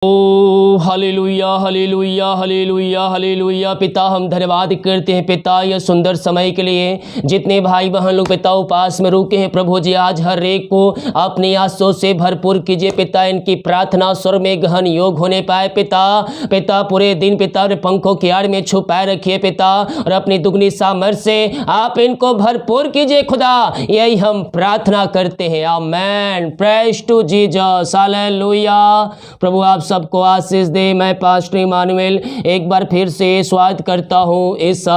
ओ hallelujah hallelujah hallelujah hallelujah. पिता हम धन्यवाद करते हैं पिता यह सुंदर समय के लिए। जितने भाई बहन लोग पिता उपास में रुके हैं प्रभु जी, आज हर एक को अपनी आंसुओं से भरपूर कीजिए पिता। इनकी प्रार्थना स्वर में गहन योग होने पाए पिता। पिता पूरे दिन पिता और पंखों की आड़ में छुपाए रखिए पिता, और अपनी दुगनी सामर्थ्य से आप इनको भरपूर कीजिए खुदा। यही हम प्रार्थना करते हैं, amen. Praise to Jesus, hallelujah. प्रभु आप सबको आशीष दे। मैं पास्टर इमानुएल एक बार फिर से स्वागत करता हूँ इस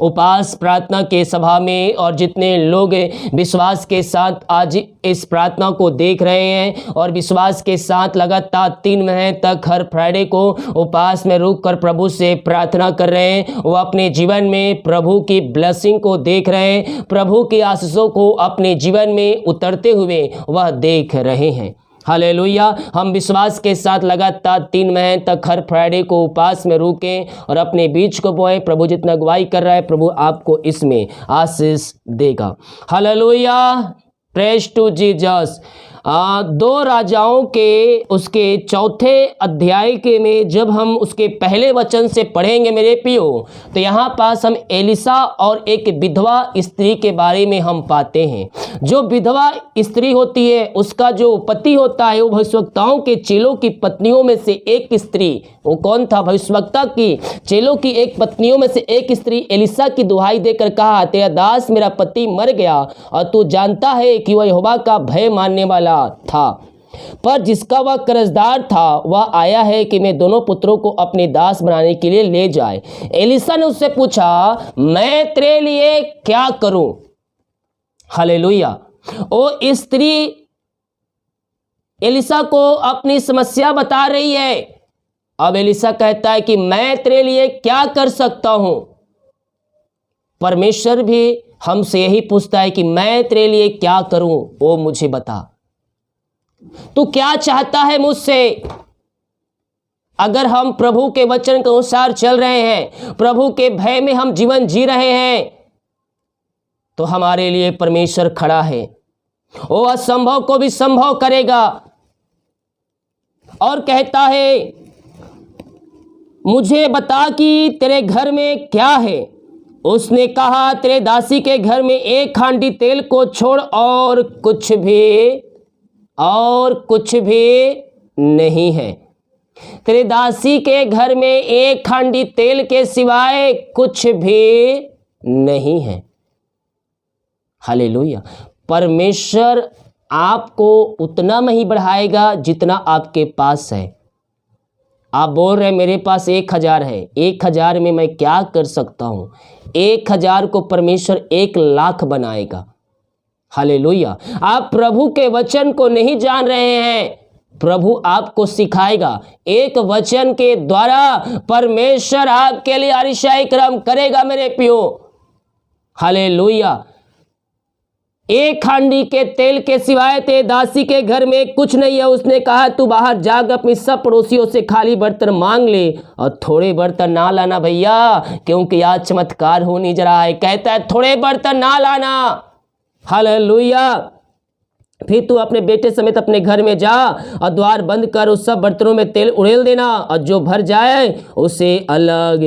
उपास प्रार्थना के सभा में, और जितने लोग विश्वास के साथ आज इस प्रार्थना को देख रहे हैं और विश्वास के साथ लगातार 3 महीने तक हर फ्राइडे को उपास में रुक कर प्रभु से प्रार्थना कर रहे हैं, वो अपने जीवन में प्रभु की ब्लेसिंग को देख रहे हैं, प्रभु की आशीषों को अपने जीवन में उतरते हुए वह देख रहे हैं। हालेलुया। हम विश्वास के साथ लगातार 3 महीने तक हर फ्राइडे को उपास में रुकें और अपने बीच को बोएं। प्रभु जितना अगुवाई कर रहा है प्रभु आपको इसमें आशीष देगा। हालेलुया। Praise to Jesus. 2 राजाओं के उसके 4थे अध्याय के में जब हम उसके पहले वचन से पढ़ेंगे मेरे पियो, तो यहाँ पास हम एलिसा और एक विधवा स्त्री के बारे में हम पाते हैं। जो विधवा स्त्री होती है उसका जो पति होता है वो भविष्यवक्ताओं के चेलों की पत्नियों में से एक स्त्री, वो कौन था? भविष्यवक्ता की चेलों की एक पत्नियों में से एक स्त्री एलिसा की दुहाई देकर कहा, तेरा दास मेरा पति मर गया और तू जानता है कि वह यहोवा का भय मानने वाला था, पर जिसका वह कर्जदार था वह आया है कि मैं दोनों पुत्रों को अपने दास बनाने के लिए ले जाए। एलिसा ने उससे पूछा, मैं तेरे लिए क्या करूं? हालेलुया। वो स्त्री एलिसा को अपनी समस्या बता रही है। अब एलिसा कहता है कि मैं तेरे लिए क्या कर सकता हूं। परमेश्वर भी हमसे यही पूछता है कि मैं तेरे लिए क्या करूं, वो मुझे बता। तू क्या चाहता है मुझसे? अगर हम प्रभु के वचन के अनुसार चल रहे हैं, प्रभु के भय में हम जीवन जी रहे हैं, तो हमारे लिए परमेश्वर खड़ा है। वो असंभव को भी संभव करेगा। और कहता है, मुझे बता कि तेरे घर में क्या है। उसने कहा, तेरे दासी के घर में 1 हांडी तेल को छोड़ और कुछ भी नहीं है। तेरे दासी के घर में 1 हांडी तेल के सिवाय कुछ भी नहीं है। हालेलुया। परमेश्वर आपको उतना में ही बढ़ाएगा जितना आपके पास है। आप बोल रहे मेरे पास 1000 है, 1000 में मैं क्या कर सकता हूं? 1000 को परमेश्वर 1,00,000 बनाएगा। हालेलुया। आप प्रभु के वचन को नहीं जान रहे हैं, प्रभु आपको सिखाएगा। एक वचन के द्वारा परमेश्वर आपके लिए अतिशय कर्म करेगा मेरे पियो। हालेलुया। 1 हांडी के तेल के सिवाय तेरे दासी के घर में कुछ नहीं है। उसने कहा, तू बाहर जाकर अपनी सब पड़ोसियों से खाली बर्तन मांग ले और थोड़े बर्तन ना लाना भैया, क्योंकि आज चमत्कार होने जा रहा है। कहता है थोड़े बर्तन ना लाना। हालेलुया। फिर तू अपने बेटे समेत अपने घर में जा और द्वार बंद कर, उस सब बर्तनों में तेल उड़ेल देना और जो भर जाए उसे अलग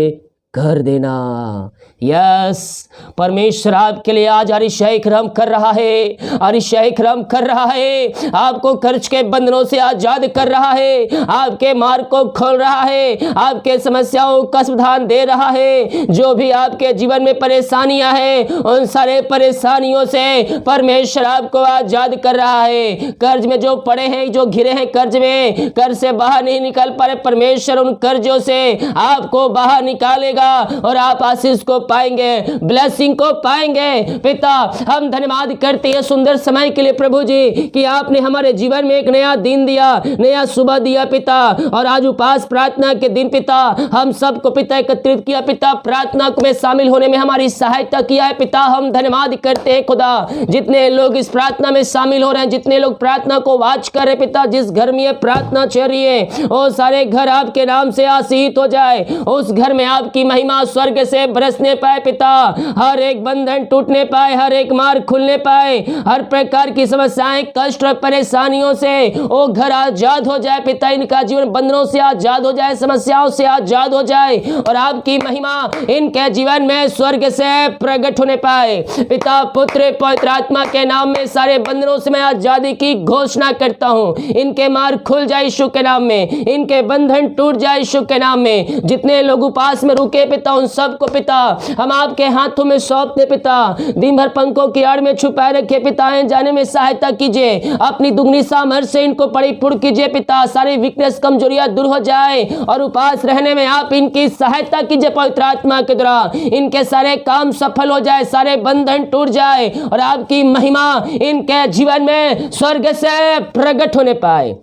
कर देना। यस, परमेश्वर आपके लिए आज अतिशय कर्म कर रहा है, अतिशय कर्म कर रहा है। आपको कर्ज के बंधनों से आजाद कर रहा है, आपके मार्ग को खोल रहा है, आपके समस्याओं का समाधान दे रहा है। जो भी आपके जीवन में परेशानियां हैं, उन सारे परेशानियों से परमेश्वर आपको आजाद कर रहा है। कर्ज में जो पड़े हैं, जो घिरे हैं कर्ज में, कर्ज से बाहर नहीं निकल पा रहे, परमेश्वर उन कर्जों से आपको बाहर निकालेगा और आप आशीष को पाएंगे, ब्लेसिंग को पाएंगे। पिता हम धन्यवाद करते हैं सुंदर समय के लिए प्रभु जी, कि आपने हमारे जीवन में एक नया दिन दिया, नया सुबह दिया पिता। और आज उपास प्रार्थना के दिन पिता हम सबको पिता एकत्रित किया पिता, प्रार्थना में शामिल होने में हमारी सहायता किया है पिता। हम धन्यवाद करते हैं खुदा। जितने लोग इस प्रार्थना में शामिल हो रहे हैं, जितने लोग प्रार्थना को वाच कर रहे पिता, जिस घर में प्रार्थना चल रही है वो सारे घर आपके नाम से आशीषित हो जाए। उस घर में आपकी महिमा स्वर्ग से बरसने पाए पिता, हर एक बंधन टूटने पाए, हर एक मार्ग खुलने पाए, हर प्रकार की समस्याएं, कष्ट और परेशानियों से वो घर आजाद हो जाए पिता, इनका जीवन बंधनों से आजाद हो जाए, समस्याओं से आजाद हो जाए और आपकी महिमा इनके जीवन में स्वर्ग से प्रकट होने पाए पिता। पुत्र पवित्र आत्मा के नाम में सारे बंधनों से मैं आजादी की घोषणा करता हूं, इनके मार्ग खुल जाए यीशु के नाम में, इनके बंधन टूट जाए यीशु के नाम में। जितने लोग उपास में रुके पिता, उन सबको पिता हम आपके हाथों में सौंपते पिता, दिन भर पंखों की आड़ में छुपाए रखे पिता, जाने में सहायता कीजिए, अपनी दुगनी सामर्थ से इनको परिपूर्ण कीजिए पिता, सारी वीकनेस कमजोरियां दूर हो जाए और उपास रहने में आप इनकी सहायता कीजिए पवित्र आत्मा के द्वारा, इनके सारे काम सफल हो जाए, सारे बंधन टूट जाए और आपकी महिमा इनके जीवन में स्वर्ग से प्रकट होने पाए,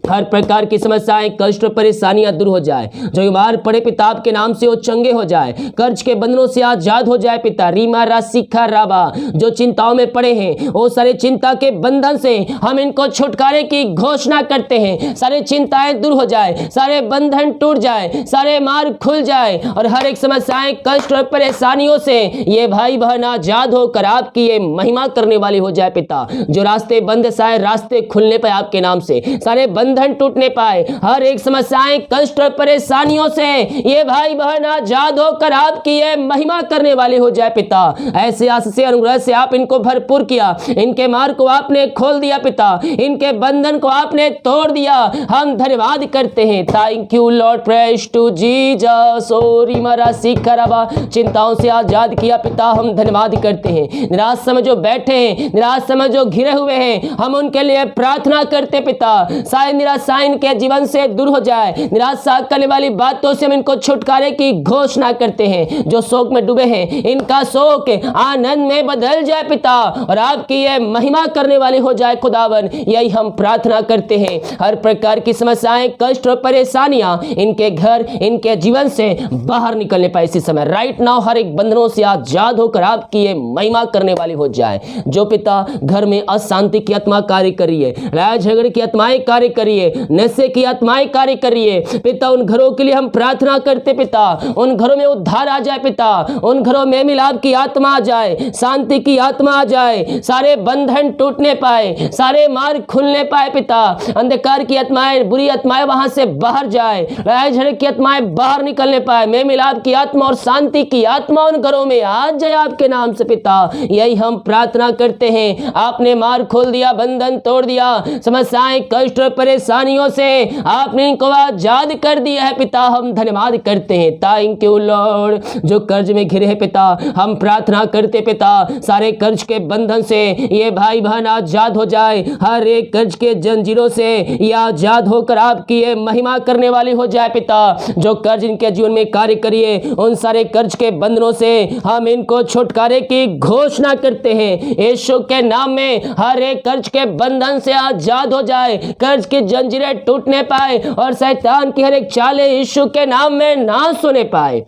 हर प्रकार की समस्याएं, कष्ट, परेशानियां दूर हो जाए, जो बीमार पड़े पिता आपके नाम से वो चंगे हो जाए, कर्ज के बंधनों से आजाद हो जाए पिता, रीमा रासिखा राबा, जो चिंताओं में पड़े हैं वो सारे चिंता के बंधन से हम इनको छुटकारे की घोषणा करते हैं, सारे चिंताएं दूर हो जाए, सारे बंधन टूट जाए, सारे मार्ग खुल जाए और हर एक समस्याएं, कष्ट और परेशानियों से ये भाई बहन आजाद होकर आपकी ये महिमा करने वाली हो जाए पिता। जो रास्ते बंद सारे रास्ते खुलने पाए आपके नाम से, सारे बंधन टूटने पाए, हर एक समस्याएं, कष्ट और परेशानियों से ये भाई बहन आजाद होकर आपकी ये महिमा करने वाली हो जाए पिता। ऐसे आशीष से अनुग्रह से आप इनको भरपूर किया, इनके मार्ग को आपने खोल दिया पिता, इनके बंधन को आपने तोड़ दिया, हम धन्यवाद करते हैं। Thank you Lord, praise to Jesus. ओरी मरा सिखरबा, चिंताओं से आजाद किया पिता, हम धन्यवाद करते हैं। निराश समय जो बैठे हैं, निराश समय जो घिरे हुए हैं, हम उनके लिए प्रार्थना करते पिता, शायद निराशा इनके जीवन से दूर हो जाए, निराशा करने वाली बातों से हम इनको छुटकारे की घोषणा करते हैं। जो शोक में डूबे हैं, इनका शोक आनंद में बदल जाए पिता और आपकी ये महिमा करने वाली हो जाए खुदावन, यही हम प्रार्थना करते हैं। हर प्रकार की समस्याएं, कष्ट और परेशानियां इनके घर, इनके जीवन से बाहर निकलने पाए इसी समय राइट नाउ, हर एक बंधनों से आजाद होकर आपकी ये महिमा करने वाली हो जाए। जो पिता घर में अशांति की आत्मा कार्य करिए, लड़ाई झगड़े की आत्माएं कार्य करिए, नशे की आत्माएं कार्य करिए पिता, उन घरों के लिए हम प्रार्थना करते पिता, उन घरों में उद्धार आ जाए पिता, उन घरों में मिलाप की आत्मा आ जाए, शांति की आत्मा आ जाए, सारे बंधन टूटने पाए, सारे मार्ग खुलने पाए पिता, अंधकार की आत्माएं, बुरी आत्माएं वहां से बाहर जाए, लड़ाई झगड़े की आत्माएं बाहर निकलने पाए, में मिलाप की आत्मा और शांति की आत्मा उन घरों में आ जाए आपके नाम से पिता, यही हम प्रार्थना करते हैं। आपने मार्ग खोल दिया, बंधन तोड़ दिया, समस्याएं, कष्ट और परेशानियों से आपने इनको आजाद कर दिया है पिता, हम धन्यवाद करते हैं। Thank you Lord. जो कर्ज में घिरे हैं पिता, हम प्रार्थना करते पिता, सारे कर्ज के बंधन से ये भाई बहन आजाद हो जाए, हर एक कर्ज के जंजीरों से ये आजाद होकर आपकी ये महिमा करने वाली हो जाए पिता। जो कर्ज इनके जीवन में कार्य करिए, उन सारे कर्ज के बंधनों से हम इनको छुटकारे की घोषणा करते हैं यीशु के नाम में। हर एक कर्ज के बंधन से आजाद हो जाए, कर्ज की जंजीरें टूटने पाए और शैतान की हर एक चालें यीशु के नाम में नाश होने पाए।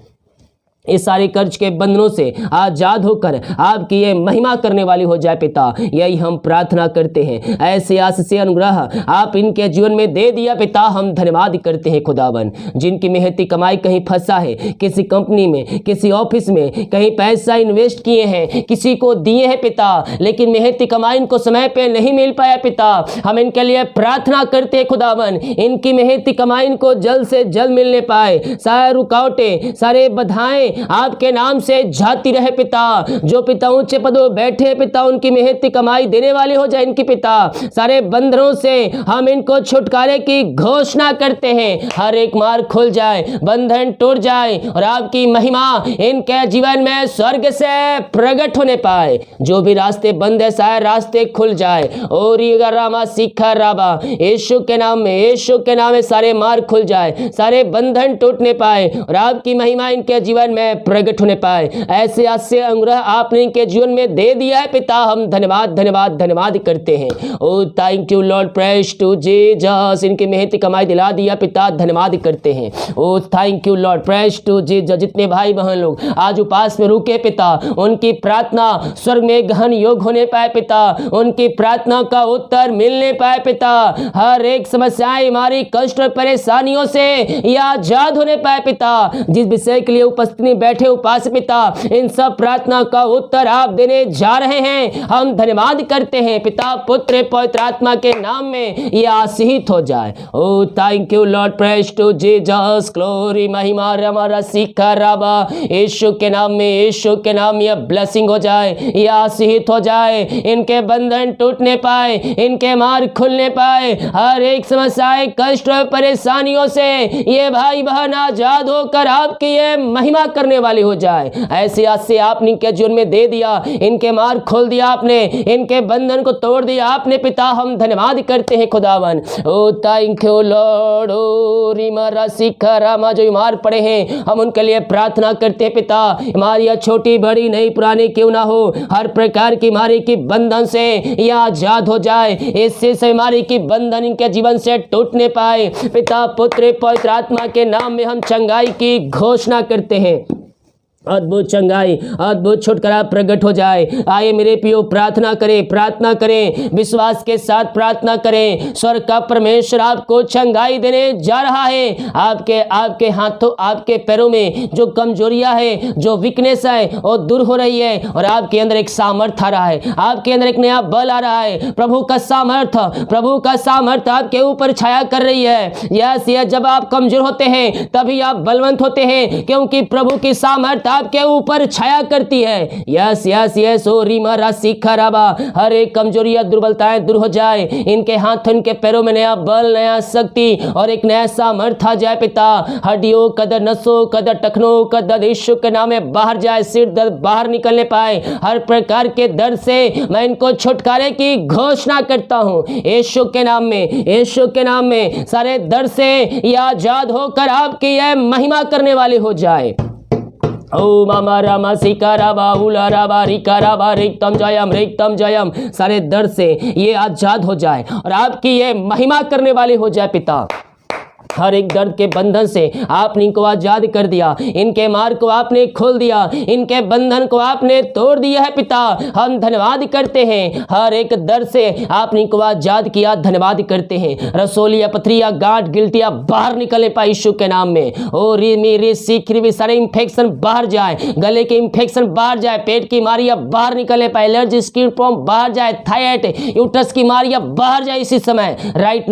इस सारे कर्ज के बंधनों से आजाद होकर आपकी ये महिमा करने वाली हो जाए पिता, यही हम प्रार्थना करते हैं। ऐसे आशीष से अनुग्रह आप इनके जीवन में दे दिया पिता, हम धन्यवाद करते हैं खुदावन। जिनकी मेहनती कमाई कहीं फंसा है, किसी कंपनी में, किसी ऑफिस में, कहीं पैसा इन्वेस्ट किए हैं, किसी को दिए हैं पिता, लेकिन मेहनती कमाई इनको समय पे नहीं मिल पाया पिता, हम इनके लिए प्रार्थना करते हैं खुदावन, इनकी मेहनती कमाई इनको जल्द से जल्द मिलने पाए। सारे रुकावटें, सारे बाधाएं आपके नाम से जाती रहे पिता। जो पिता ऊंचे पदों बैठे पिता, उनकी मेहनती कमाई देने वाले हो जाए इनकी पिता। सारे बंधनों से हम इनको छुटकारे की घोषणा करते हैं, हर एक मार्ग खुल जाए, बंधन टूट जाए और आपकी महिमा इनके जीवन में स्वर्ग से प्रकट होने पाए। जो भी रास्ते बंद है सारे रास्ते खुल जाए। और सीखा राबा, यीशु के नाम में, यीशु के नाम में सारे मार्ग खुल जाए, सारे बंधन टूटने पाए और आपकी महिमा इनके जीवन में प्रकट होने पाए। ऐसे आशीष अनुग्रह आपने इनके जीवन में दे दिया है पिता, हम धन्यवाद धन्यवाद धन्यवाद करते हैं। Oh thank you Lord, praise to Jesus. इनकी मेहनती कमाई दिला दिया पिता, धन्यवाद करते हैं। Oh thank you Lord, praise to Jesus. जितने भाई बहन लोग आज उपास में रुके पिता, उनकी प्रार्थना स्वर्ग में गहन योग होने पाए पिता, उनकी प्रार्थना का उत्तर मिलने पाए पिता। हर एक समस्याएं, हमारी कष्ट और परेशानियों से ये आजाद होने पाए पिता। जिस विषय के लिए उपस्थिति में बैठे उपास पिता, इन सब प्रार्थना का उत्तर आप देने जा रहे हैं। हम धन्यवाद करते हैं पिता, पुत्र, पवित्र आत्मा के नाम में ये आशीषित हो जाए। Oh thank you Lord, praise to Jesus, glory, महिमा हमारा सीखा राबा, यीशु के नाम में, यीशु के नाम में ब्लेसिंग हो जाए, ये आशीषित हो जाए, इनके बंधन टूटने पाए, इनके मार्ग खुलने पाए, हर एक समस्याएं, कष्ट और परेशानियों से ये भाई बहन आजाद होकर आपकी ये महिमा करने वाली हो जाए। ऐसी आज से आपने इनके जीवन में दे दिया, इनके मार्ग खोल दिया आपने, इनके बंधन को तोड़ दिया आपने पिता, हम धन्यवाद करते हैं खुदावन। Oh thank you Lord. ओ रीमा रासिका रामा, जो बीमार पड़े हैं हम उनके लिए प्रार्थना करते हैं पिता, हमारी छोटी बड़ी नई पुरानी क्यों ना हो, हर प्रकार की बीमारी की बंधन से ये आजाद हो जाए, इससे बीमारी की बंधन इनके जीवन से टूटने पाए पिता, पुत्र, पवित्र आत्मा के नाम में हम चंगाई की घोषणा करते हैं। अद्भुत चंगाई, अद्भुत छुटकारा प्रकट हो जाए। आइए मेरे प्रियो प्रार्थना करें, प्रार्थना करें, विश्वास के साथ प्रार्थना करें। स्वर्ग का परमेश्वर आपको चंगाई देने जा रहा है। आपके हाथों, आपके पैरों में जो कमजोरियां है, जो वीकनेस है वो दूर हो रही है और आपके अंदर एक सामर्थ्य आ रहा है, आपके अंदर एक नया बल आ रहा है। प्रभु का सामर्थ्य आपके ऊपर छाया कर रही है। यस, जब आप कमजोर होते हैं तभी आप बलवंत होते हैं, क्योंकि प्रभु की सामर्थ्य आपके ऊपर छाया करती है। Yes yes yes. ओ रीमा राशि खराबा, हर एक कमजोरियां, दुर्बलताएं दूर हो जाए, इनके हाथ, इनके पैरों में नया बल, नया शक्ति और एक नया सामर्थ्य आ जाए पिता। हड्डियों का दर्द, नसों का दर्द, टखनों का दर्द यीशु के नाम में बाहर जाए, सिर दर्द बाहर निकलने पाए, हर प्रकार के दर्द से मैं इनको छुटकारे की घोषणा करता हूँ यीशु के नाम में, यीशु के नाम में। सारे दर्द से ये आजाद होकर आपकी यह महिमा करने वाली हो जाए। ओ मामा रामा सिकाराबा उलाराबा रिकाराबा रिक्तम जयम, सारे दर्द से ये आजाद हो जाए और आपकी ये महिमा करने वाली हो जाए पिता। हर एक दर्द के बंधन से आपने इनको आजाद कर दिया, इनके मार्ग को आपने खोल दिया, इनके बंधन को आपने तोड़ दिया है पिता। हम धन्यवाद करते हैं, हर एक दर्द से आपने इनको आजाद किया, धन्यवाद करते हैं। रसोलिया, पथरिया, गांठ, गिल्टियां बाहर निकले पाए यीशु के नाम में। ओ री सीखरी, सारे इंफेक्शन बाहर जाए, गले के इंफेक्शन बाहर जाए, पेट की बीमारियां बाहर निकले पाए, एलर्जी, स्किन प्रॉब्लम बाहर जाए, थायराइड, यूट्रस की बीमारियां बाहर जाए इसी समय, राइट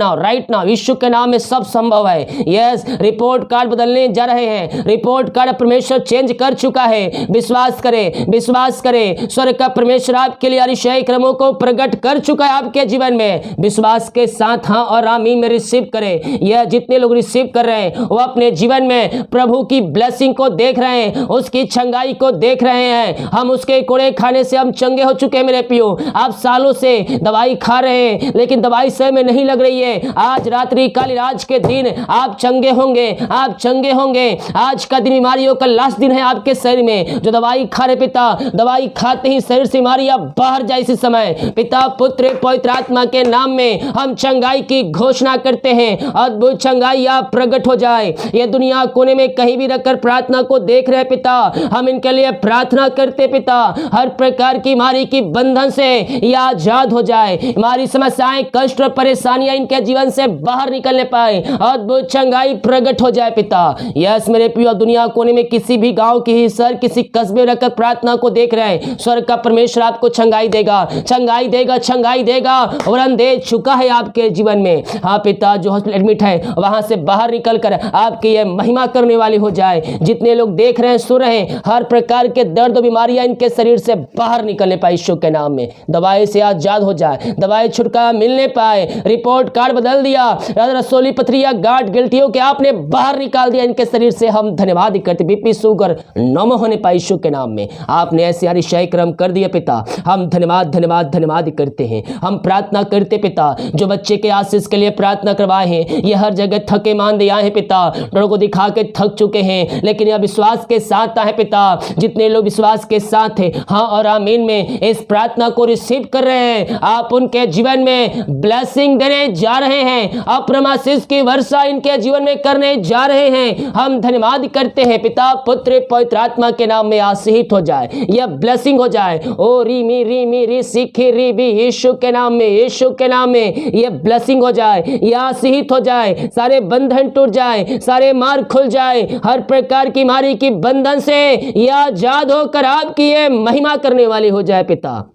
नाउ यीशु के नाम में सब संभव है। यस, रिपोर्ट कार्ड बदलने जा रहे हैं, रिपोर्ट कार्ड परमेश्वर चेंज कर चुका है। विश्वास करें, विश्वास करें, स्वर्ग का परमेश्वर आपके लिए अतिशय क्रमों को प्रकट कर चुका है आपके जीवन में। विश्वास के साथ हाँ और आमीन में रिसीव करें। यह जितने लोग रिसीव कर रहे हैं वो अपने जीवन में प्रभु की ब्लेसिंग को देख रहे हैं, उसकी चंगाई को देख रहे हैं। हम उसके कोड़े खाने से हम चंगे हो चुके हैं मेरे प्रियो। आप सालों से दवाई खा रहे हैं लेकिन दवाई सही में नहीं लग रही है। आज रात्रि काल, आज के दिन आप चंगे होंगे, आप चंगे होंगे। आज का दिन बीमारियों का लास्ट दिन है आपके शरीर में। जो दवाई खा रहे पिता, दवाई खाते ही शरीर से बीमारियां बाहर जाए इसी समय पिता, पुत्र, पवित्र आत्मा के नाम में हम चंगाई की घोषणा करते हैं। अद्भुत चंगाई आप प्रकट हो जाए। ये दुनिया कोने में कहीं भी रखकर प्रार्थना को देख रहे पिता, हम इनके लिए प्रार्थना करते पिता, हर प्रकार की बीमारी की बंधन से ये आजाद हो जाए। हमारी समस्याएं, कष्ट और परेशानियां इनके जीवन से बाहर निकलने पाए, अद्भुत चंगाई प्रकट हो जाए पिता। यस मेरे प्रिय, दुनिया कोने में किसी भी गांव की, शहर, किसी कस्बे में रखकर प्रार्थना को देख रहे हैं, स्वर्ग का परमेश्वर आपको चंगाई देगा, चंगाई देगा, चंगाई देगा। वरन दे चुका है आपके जीवन में। हाँ पिता, जो हॉस्पिटल एडमिट है वहां से बाहर निकलकर आपकी यह महिमा करने वाली हो जाए। जितने लोग देख रहे हैं, सुन रहे हैं, हर प्रकार के दर्द और बीमारियां इनके शरीर से बाहर निकलने पाए यीशु के नाम में। दवाई से आजाद हो जाए, दवाई छुटकारा मिलने पाए। रिपोर्ट कार्ड बदल दिया, रसोली, पथरिया, गांठ, गिल्टियों के आपने बाहर निकाल दिया इनके शरीर से। हम धन्यवाद करते, बीपी, शुगर नॉर्मल होने पाए यीशु के नाम में। आपने ऐसे अतिशय कर्म कर दिया पिता, हम धन्यवाद धन्यवाद धन्यवाद करते हैं। हम प्रार्थना करते पिता, जो बच्चे के आशीष के लिए प्रार्थना करवाए हैं, ये हर जगह थके मांदे आए हैं पिता, डरों को दिखा के थक चुके हैं, लेकिन यह विश्वास के साथ आए पिता। जितने लोग विश्वास के साथ है हाँ और आमीन में इस प्रार्थना को रिसीव कर रहे हैं, आप उनके जीवन में ब्लेसिंग देने जा रहे हैं। अप्रमाशिष की वर्षा इनके जीवन में करने जा रहे हैं, हम धन्यवाद करते हैं पिता, पुत्र, पवित्र आत्मा के नाम में आशीषित हो जाए, यह ब्लेसिंग हो जाए। ओ री री सीखी री भी, यीशु के नाम में, यीशु के नाम में यह ब्लेसिंग हो जाए, यह आशीषित हो जाए, सारे बंधन टूट जाए, सारे मार्ग खुल जाए, हर प्रकार की मारी की बंधन से यह आजाद होकर आपकी ये महिमा करने वाली हो जाए पिता।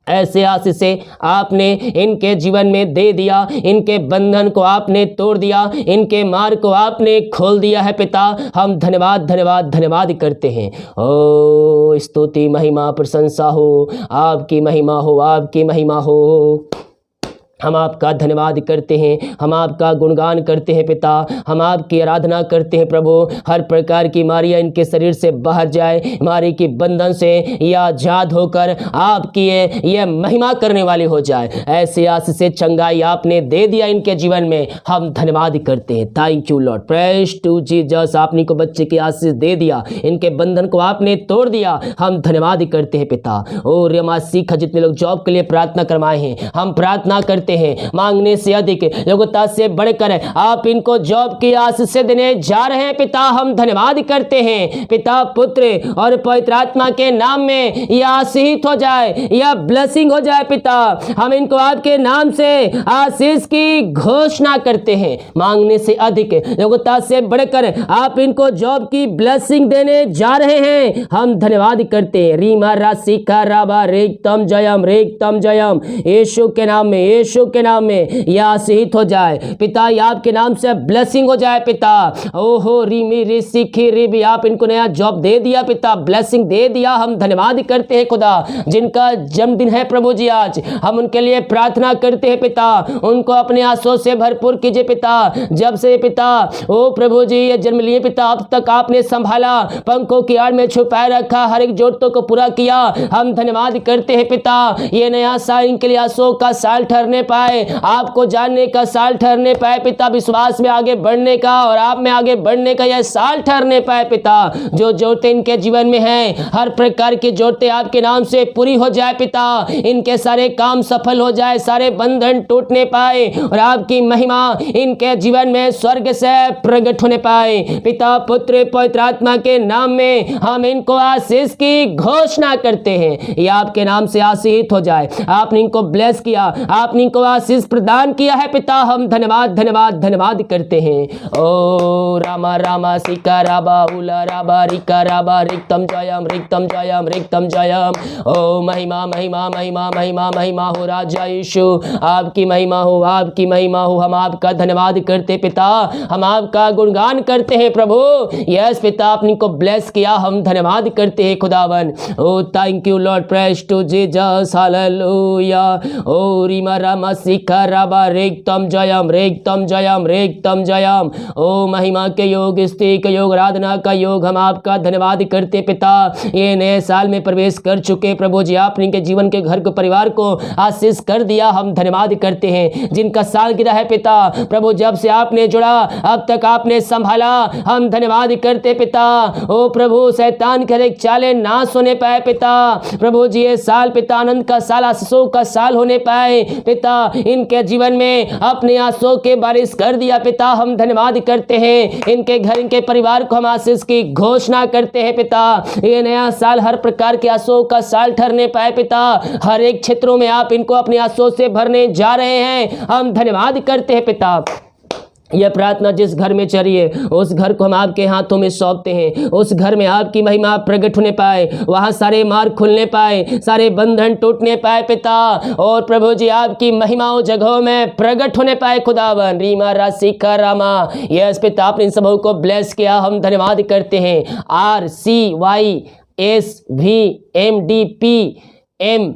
ऐसे आशीष से आपने इनके जीवन में दे दिया, इनके बंधन को आपने तोड़ दिया, इनके मार्ग को आपने खोल दिया है पिता। हम धन्यवाद धन्यवाद धन्यवाद करते हैं। ओ स्तुति महिमा प्रशंसा हो, आपकी महिमा हो, आपकी महिमा हो। हम आपका धन्यवाद करते हैं, हम आपका गुणगान करते हैं पिता, हम आपकी आराधना करते हैं प्रभु। हर प्रकार की मारियाँ इनके शरीर से बाहर जाए, मारी की बंधन से यह आजाद होकर आपकी ये महिमा करने वाली हो जाए। ऐसे आशीष से चंगाई आपने दे दिया इनके जीवन में, हम धन्यवाद करते हैं। Thank you Lord, praise to Jesus. आपने को बच्चे की आशीष दे दिया, इनके बंधन को आपने तोड़ दिया, हम धन्यवाद करते हैं पिता। और रमा सीखा जितने लोग जॉब के लिए प्रार्थना करवाए हैं, हम प्रार्थना करते हैं, मांगने से अधिक, योग्यता से बढ़कर आप इनको जॉब की आशीष देने जा रहे हैं पिता। हम धन्यवाद करते हैं पिता, पुत्र और पवित्र आत्मा के नाम में यह आशीषित हो जाए, यह ब्लेसिंग हो जाए पिता। हम इनको आपके नाम से आशीष की घोषणा करते हैं, मांगने से अधिक, योग्यता से बढ़कर आप इनको जॉब की ब्लेसिंग देने जा रहे हैं। हम धन्यवाद करते हैं। रीमा राशि का राबा रेगतम जयम, रेगतम जयम, यीशु के नाम में, यीशु के नाम में यह आशीषित हो जाए पिता। यह आपके नाम से ब्लेसिंग हो जाए पिता। ओहो रीमी री सीखी री भी, आप इनको नया जॉब दे दिया पिता, ब्लेसिंग दे दिया। हम धन्यवाद करते हैं खुदा, जिनका जन्मदिन है प्रभु जी आज, हम उनके लिए प्रार्थना करते हैं पिता। उनको अपने आंसुओं से भरपूर कीजिए पिता। जब से पिता ओ प्रभु जी ये जन्म लिए पिता, अब तक आपने संभाला, पंखों की आड़ में छुपाए रखा, हर एक जरूरतों को पूरा किया। हम धन्यवाद करते हैं पिता। ये नया साल इनके लिए आंसुओं का साल ठहरने पाए, आपको जानने का साल ठहरने पाए पिता, विश्वास में आगे बढ़ने का और आप में आगे बढ़ने का यह साल ठहरने पाए पिता। जो जरूरतें इनके जीवन में हैं, हर प्रकार की जरूरतें आपके नाम से पूरी हो जाए पिता। इनके सारे काम सफल हो जाए, सारे बंधन टूटने पाए और आपकी महिमा इनके जीवन में स्वर्ग से प्रकट होने पाए पिता, पुत्र, पवित्र आत्मा के नाम में हम इनको आशीष की घोषणा करते हैं। ये आपके नाम से आशीषित हो जाए। आपने इनको ब्लेस किया, आपने इनको आशीष प्रदान किया है पिता। हम धन्यवाद धन्यवाद धन्यवाद करते हैं। ओ रामा रामा सिका राबा उला राबा रिका राबा रिक्तम जयम, रिक्तम जयम, रिक्तम जयम। ओ महिमा महिमा महिमा महिमा महिमा हो राजा यीशु, आपकी महिमा हो, आपकी महिमा हो। हम आपका धन्यवाद करते पिता, हम आपका गुणगान करते हैं प्रभु। यस पिता, आपने को ब्लेस किया, हम धन्यवाद करते हैं खुदावन। Oh thank you Lord, praise to Jesus, hallelujah. ओ रीमा रामा सिका राबा रेगतम जयम, रेगतम जयम, रेगतम जयम। ओ महिमा के योग, स्तुति के योग, आराधना का योग, हम आपका धन्यवाद करते पिता। ये नए साल में प्रवेश कर चुके प्रभु जी, आपने के जीवन के घर को, परिवार को आशीष कर दिया। हम धन्यवाद करते हैं। जिनका साल गिरा है पिता प्रभु, जब से आपने जुड़ा अब तक आपने संभाला, हम धन्यवाद करते पिता। ओ प्रभु, शैतान के एक चाले नाश होने पाए पिता प्रभु जी। ये साल पिता आनंद का साल, आशीषों का साल होने पाए पिता। इनके जीवन में अपने आंसुओं के बारिश कर दिया पिता। हम धन्यवाद करते हैं। इनके घर, इनके परिवार को हम आशीष की घोषणा करते हैं पिता। ये नया साल हर प्रकार के आंसुओं का साल ठहरने पाए पिता। हर एक क्षेत्रों में आप इनको अपने आंसुओं से भरने जा रहे हैं। हम धन्यवाद करते हैं पिता। यह प्रार्थना जिस घर में चली है, उस घर को हम आपके हाथों में सौंपते हैं। उस घर में आपकी महिमा प्रकट होने पाए, वहाँ सारे मार्ग खुलने पाए, सारे बंधन टूटने पाए पिता। और प्रभु जी आपकी महिमाओं जगहों में प्रकट होने पाए खुदावन। रीमा राशि का रामा, यस पिता, आपने इन सबों को ब्लेस किया। हम धन्यवाद करते हैं। RCYSVMDPM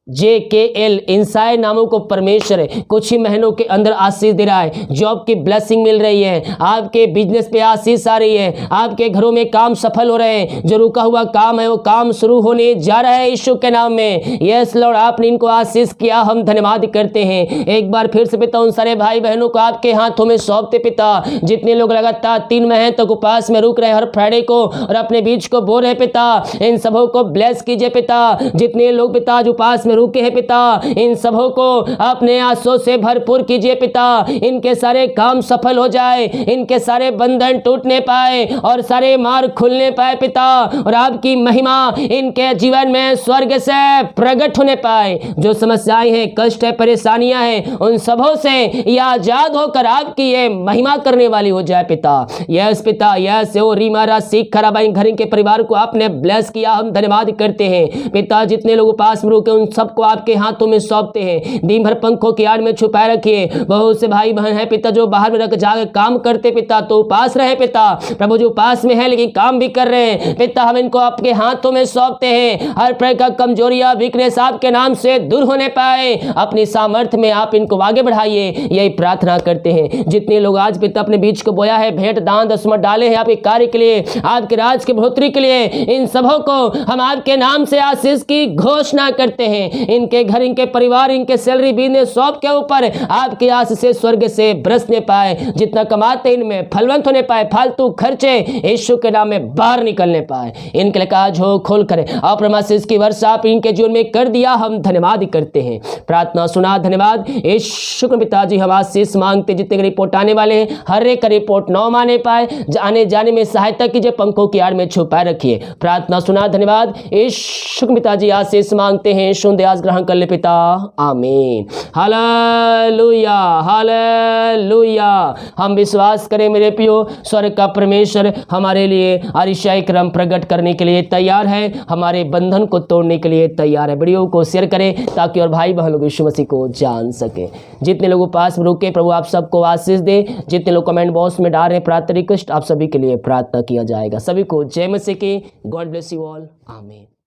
JKL इंसाई नामों को परमेश्वर कुछ ही महीनों के अंदर आशीष दे रहा है। जॉब की ब्लेसिंग मिल रही है, आपके बिजनेस पे आशीष आ रही है, आपके घरों में काम सफल हो रहे हैं। जो रुका हुआ काम है वो काम शुरू होने जा रहा है यीशु के नाम में। यस लॉर्ड, आपने इनको आशीष किया, हम धन्यवाद करते हैं। एक बार फिर से पिता, उन सारे भाई बहनों को आपके हाथों में सौंपते पिता, जितने लोग लगातार 3 महीने तक उपवास में रुक रहे हैं हर फ्राइडे को और अपने बीच को बो रहे पिता, इन सबों को ब्लेस कीजिए पिता। जितने लोग पिता आज उपवास में रुके हैं पिता, इन सबों को अपने आंसुओं से भरपूर कीजिए पिता। इनके सारे काम सफल हो जाए, इनके सारे बंधन टूटने पाए और सारे मार्ग खुलने पाए पिता, और आपकी महिमा इनके जीवन में स्वर्ग से प्रकट होने पाए। जो समस्याएं हैं, कष्ट है, परेशानियां हैं, उन सबों से यह आजाद होकर आपकी ये महिमा करने वाली हो जाए पिता। यस पिता, यस ओ रीमारा सीख खराबाई घर के परिवार को आपने ब्लेस किया, हम धन्यवाद करते हैं पिता। जितने लोग पास में रुके उन सबको आपके हाथों में सौंपते हैं। दिन भर पंखों की आड़ में छुपाए रखिए। बहुत से भाई बहन है पिता जो बाहर में रख जाकर काम करते पिता, तो उपास रहे पिता। प्रभु जो पास में है लेकिन काम भी कर रहे हैं पिता, हम इनको आपके हाथों में सौंपते हैं। हर प्रकार का कमजोरियां, वीकनेस आपके नाम से दूर होने पाए। अपनी सामर्थ्य में आप इनको आगे बढ़ाइए, यही प्रार्थना करते हैं। जितने लोग आज पिता अपने बीच को बोया है, भेंट दान दसमत डाले हैं आपके कार्य के लिए, आपके राज के बढ़ोतरी के लिए, इन सबों को हम आपके नाम से आशीष की घोषणा करते हैं। इनके घर, इनके परिवार, इनके सैलरी, बिजनेस सब के ऊपर आपकी आशीष से स्वर्ग से बरसने पाए। जितना कमाते इनमें फलवंत होने पाए, फालतू खर्चे यीशु के नाम में बाहर निकलने पाए। इनके लिए काज हो खोल कर अप्रमाशीष की वर्षा आप इनके जीवन में कर दिया, हम धन्यवाद करते हैं। प्रार्थना सुना, धन्यवाद यीशु के पिताजी। हम आशीष मांगते, जितने रिपोर्ट आने वाले हैं हर एक का रिपोर्ट न माने पाए, आने जाने में सहायता कीजिए, पंखों की आड़ में छुपाए रखिए। प्रार्थना सुना, धन्यवाद यीशु के पिताजी। आशीष मांगते हैं, सुन आज ग्रहण कर ले पिता, आमीन। Hallelujah, hallelujah. हम विश्वास करें मेरे प्रियो, स्वर्ग का परमेश्वर हमारे लिए अरिशाई क्रम प्रकट करने के लिए तैयार है, हमारे बंधन को तोड़ने के लिए तैयार है। वीडियो को शेयर करें ताकि और भाई बहन लोग यीशु मसीह को जान सके। जितने लोगों पास में रुके प्रभु आप सबको आशीष दे। जितने लोग कमेंट बॉक्स में डाल रहे हैं प्रार्थना रिक्वेस्ट, आप सभी के लिए प्रार्थना किया जाएगा। सभी को जय मसीह की। गॉड ब्लेस यू ऑल, आमीन।